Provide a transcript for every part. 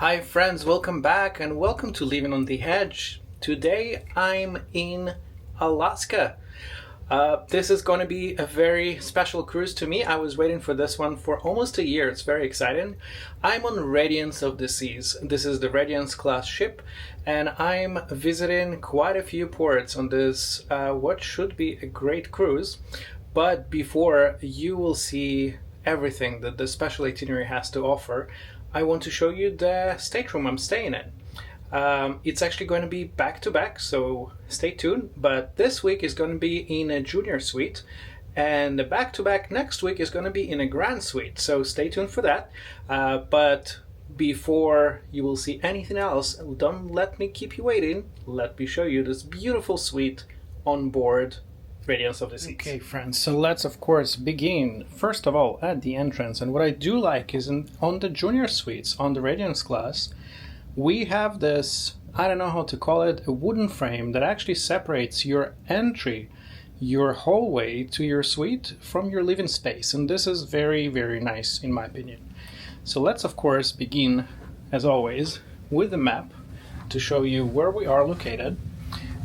Hi friends, welcome back and welcome to Living on the Edge. Today I'm in Alaska. This is going to be a very special cruise to me. I was waiting for this one for almost a year. It's very exciting. I'm on Radiance of the Seas. This is the Radiance class ship and I'm visiting quite a few ports on this what should be a great cruise. But before you will see everything that the special itinerary has to offer, I want to show you the stateroom I'm staying in. It's actually going to be back-to-back, so stay tuned. But this week is going to be in a junior suite, and the back-to-back next week is going to be in a grand suite, so stay tuned for that. But before you will see anything else, don't let me keep you waiting. Let me show you this beautiful suite on board Radiance of the Seas. Okay, friends, so let's of course begin first of all at the entrance. And what I do like is on the junior suites on the Radiance class, we have this, I don't know how to call it, a wooden frame that actually separates your entry, your hallway to your suite from your living space. And this is very, very nice in my opinion. So let's of course begin, as always, with the map to show you where we are located.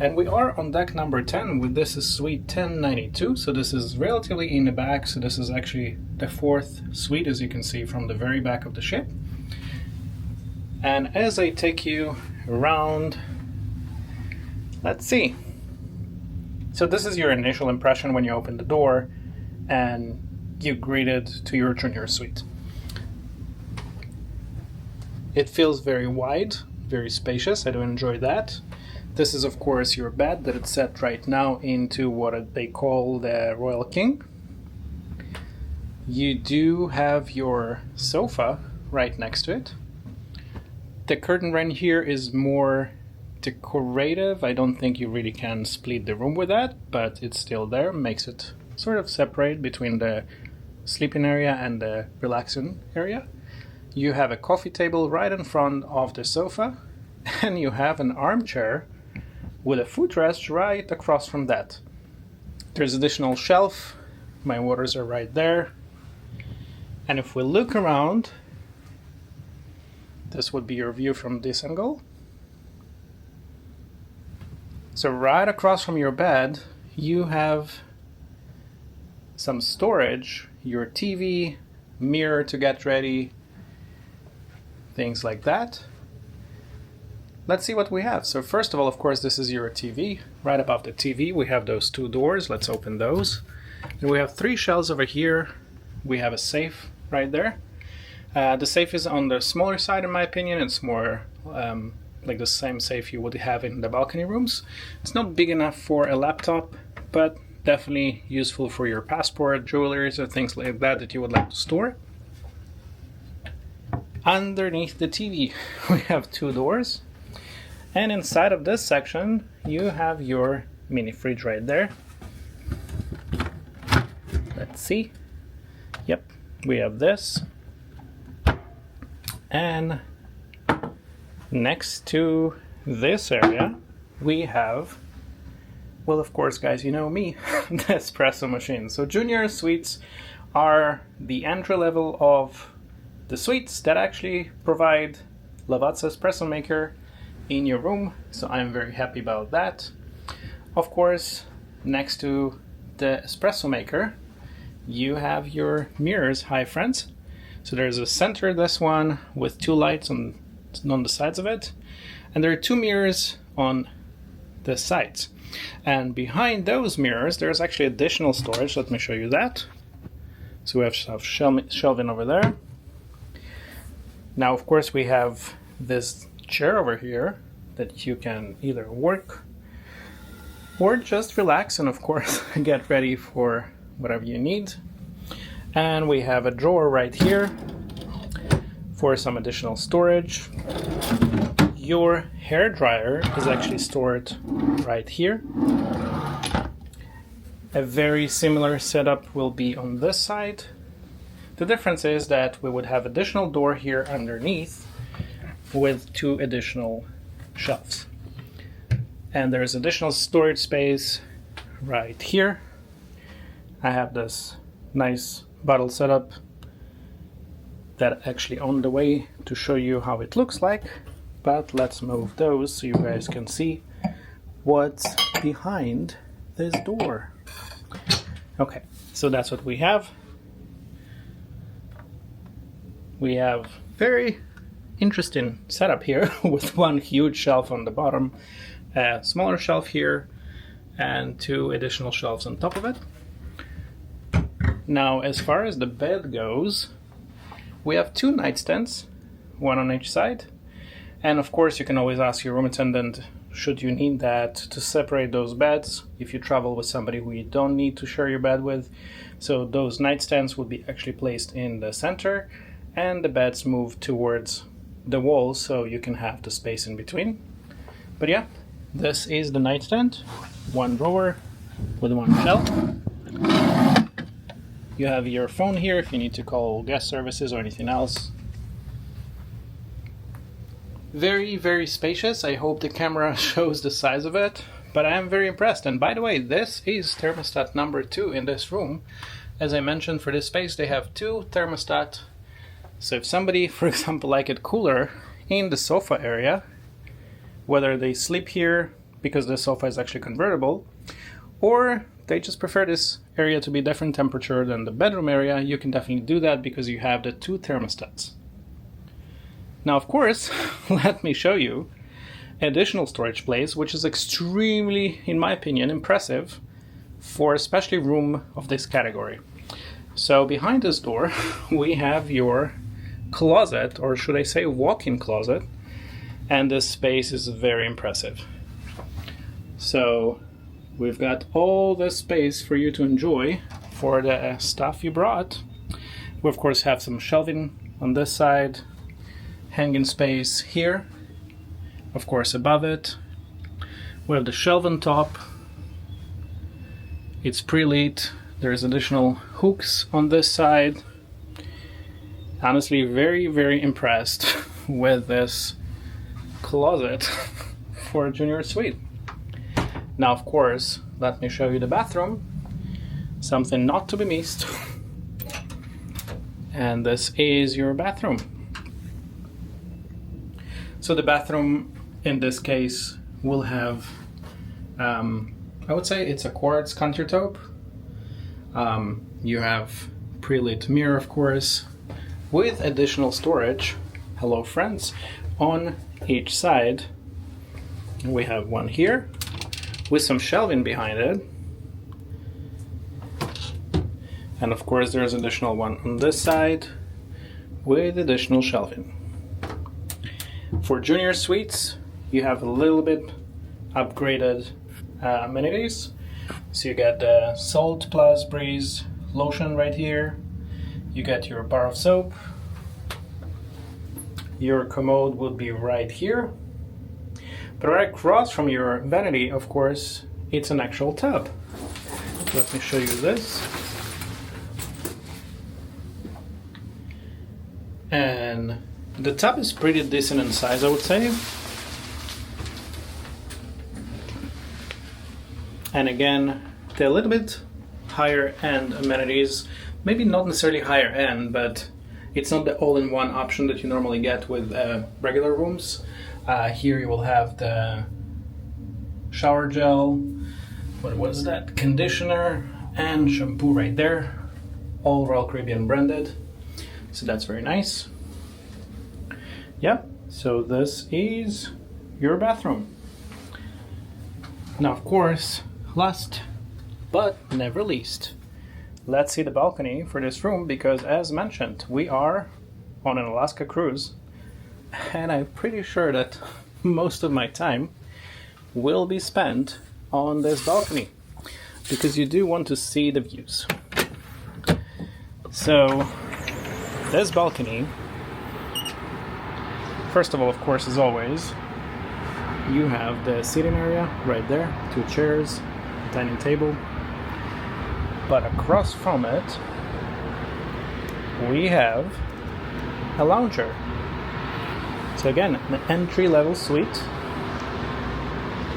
And we are on deck number 10, with this is suite 1092, so this is relatively in the back, so this is actually the fourth suite, as you can see from the very back of the ship. And as I take you around, let's see. So this is your initial impression when you open the door and you're greeted to your junior suite. It feels very wide, very spacious, I do enjoy that. This is of course your bed that it's set right now into what they call the Royal King. You do have your sofa right next to it. The curtain right here is more decorative. I don't think you really can split the room with that, but it's still there, makes it sort of separate between the sleeping area and the relaxing area. You have a coffee table right in front of the sofa, and you have an armchair with a footrest right across from that. There's additional shelf, my waters are right there. And if we look around, this would be your view from this angle. So right across from your bed, you have some storage, your TV, mirror to get ready, things like that. Let's see what we have. So first of all, of course, this is your TV. Right above the TV, we have those two doors. Let's open those. And we have three shelves over here. We have a safe right there. The safe is on the smaller side, in my opinion. It's more like the same safe you would have in the balcony rooms. It's not big enough for a laptop, but definitely useful for your passport, jewelry, or things like that that you would like to store. Underneath the TV, we have two doors. And inside of this section, you have your mini fridge right there. Let's see. Yep, we have this. And next to this area, we have, well, of course, guys, you know me, the espresso machine. So junior suites are the entry level of the suites that actually provide Lavazza espresso maker in your room, so I'm very happy about that. Of course, next to the espresso maker, you have your mirrors. Hi friends. So there's a center, this one, with two lights on the sides of it, and there are two mirrors on the sides. And behind those mirrors, there's actually additional storage. Let me show you that. So we have shelving over there. Now, of course, we have this chair over here that you can either work or just relax and of course get ready for whatever you need. And we have a drawer right here for some additional storage. Your hair dryer is actually stored right here. A very similar setup will be on this side. The difference is that we would have additional door here underneath with two additional shelves. And there's additional storage space right here. I have this nice bottle setup that actually on the way to show you how it looks like, but let's move those so you guys can see what's behind this door. Okay, so that's what we have. We have very interesting setup here with one huge shelf on the bottom, a smaller shelf here, and 2 additional shelves on top of it. Now, as far as the bed goes, we have 2 nightstands, one on each side. And of course, you can always ask your room attendant, should you need that, to separate those beds if you travel with somebody who you don't need to share your bed with. So those nightstands will be actually placed in the center, and the beds move towards the wall so you can have the space in between. But yeah, this is the nightstand, 1 drawer with 1 shelf. You have your phone here if you need to call guest services or anything else. Very, very spacious. I hope the camera shows the size of it, but I am very impressed. And by the way, this is thermostat number 2 in this room. As I mentioned, for this space they have 2 thermostats. So if somebody, for example, like it cooler in the sofa area, whether they sleep here because the sofa is actually convertible, or they just prefer this area to be different temperature than the bedroom area, you can definitely do that because you have the 2 thermostats. Now, of course, let me show you additional storage place, which is extremely, in my opinion, impressive for especially room of this category. So behind this door, we have your closet, or should I say walk-in closet, and this space is very impressive. So we've got all this space for you to enjoy for the stuff you brought. We of course have some shelving on this side, hanging space here, of course above it. We have the shelf on top. It's pre-lit. There's additional hooks on this side. Honestly, very, very impressed with this closet for a junior suite. Now, of course, let me show you the bathroom. Something not to be missed. And this is your bathroom. So the bathroom in this case will have, I would say it's a quartz countertop. You have pre-lit mirror, of course, with additional storage, hello friends, on each side. We have one here with some shelving behind it. And of course there's additional one on this side with additional shelving. For junior suites, you have a little bit upgraded amenities. So you get the Salt Plus Breeze lotion right here. You get your bar of soap. Your commode will be right here. But right across from your vanity, of course, it's an actual tub. Let me show you this. And the tub is pretty decent in size, I would say. And again, they're a little bit higher end amenities. Maybe not necessarily higher end, but it's not the all-in-one option that you normally get with regular rooms. Here you will have the shower gel, what was that? Conditioner and shampoo right there. All Royal Caribbean branded. So that's very nice. Yeah, so this is your bathroom. Now, of course, last but never least, let's see the balcony for this room, because as mentioned, we are on an Alaska cruise, and I'm pretty sure that most of my time will be spent on this balcony, because you do want to see the views. So, this balcony, first of all, of course, as always, you have the seating area right there, 2 chairs, dining table. But across from it, we have a lounger. So again, an entry-level suite,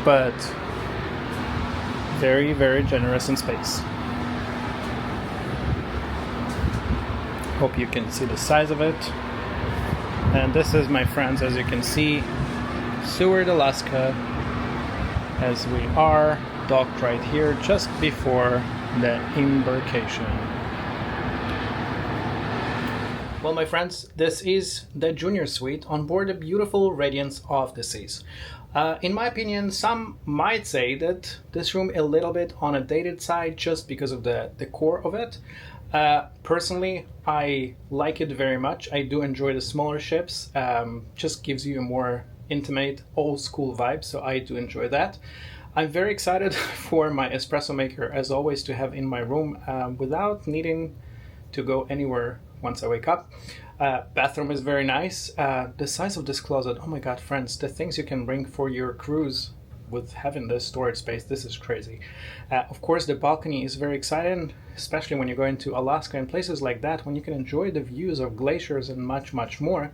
but very, very generous in space. Hope you can see the size of it. And this is, my friends, as you can see, Seward, Alaska, as we are docked right here just before the embarkation. Well, my friends, this is the junior suite on board the beautiful Radiance of the Seas. In my opinion, some might say that this room a little bit on a dated side just because of the decor of it. Personally, I like it very much. I do enjoy the smaller ships. Just gives you a more intimate, old school vibe, so I do enjoy that. I'm very excited for my espresso maker, as always, to have in my room without needing to go anywhere once I wake up. Bathroom is very nice. The size of this closet, oh my god, friends, the things you can bring for your cruise with having this storage space, this is crazy. Of course, the balcony is very exciting, especially when you go into Alaska and places like that, when you can enjoy the views of glaciers and much, much more.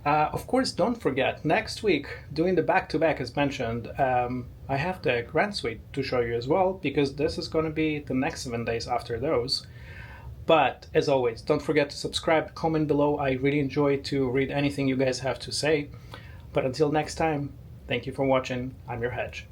Of course, don't forget, next week, doing the back-to-back as mentioned, I have the Grand Suite to show you as well, because this is going to be the next 7 days after those. But, as always, don't forget to subscribe, comment below. I really enjoy to read anything you guys have to say. But until next time, thank you for watching. I'm your Hedge.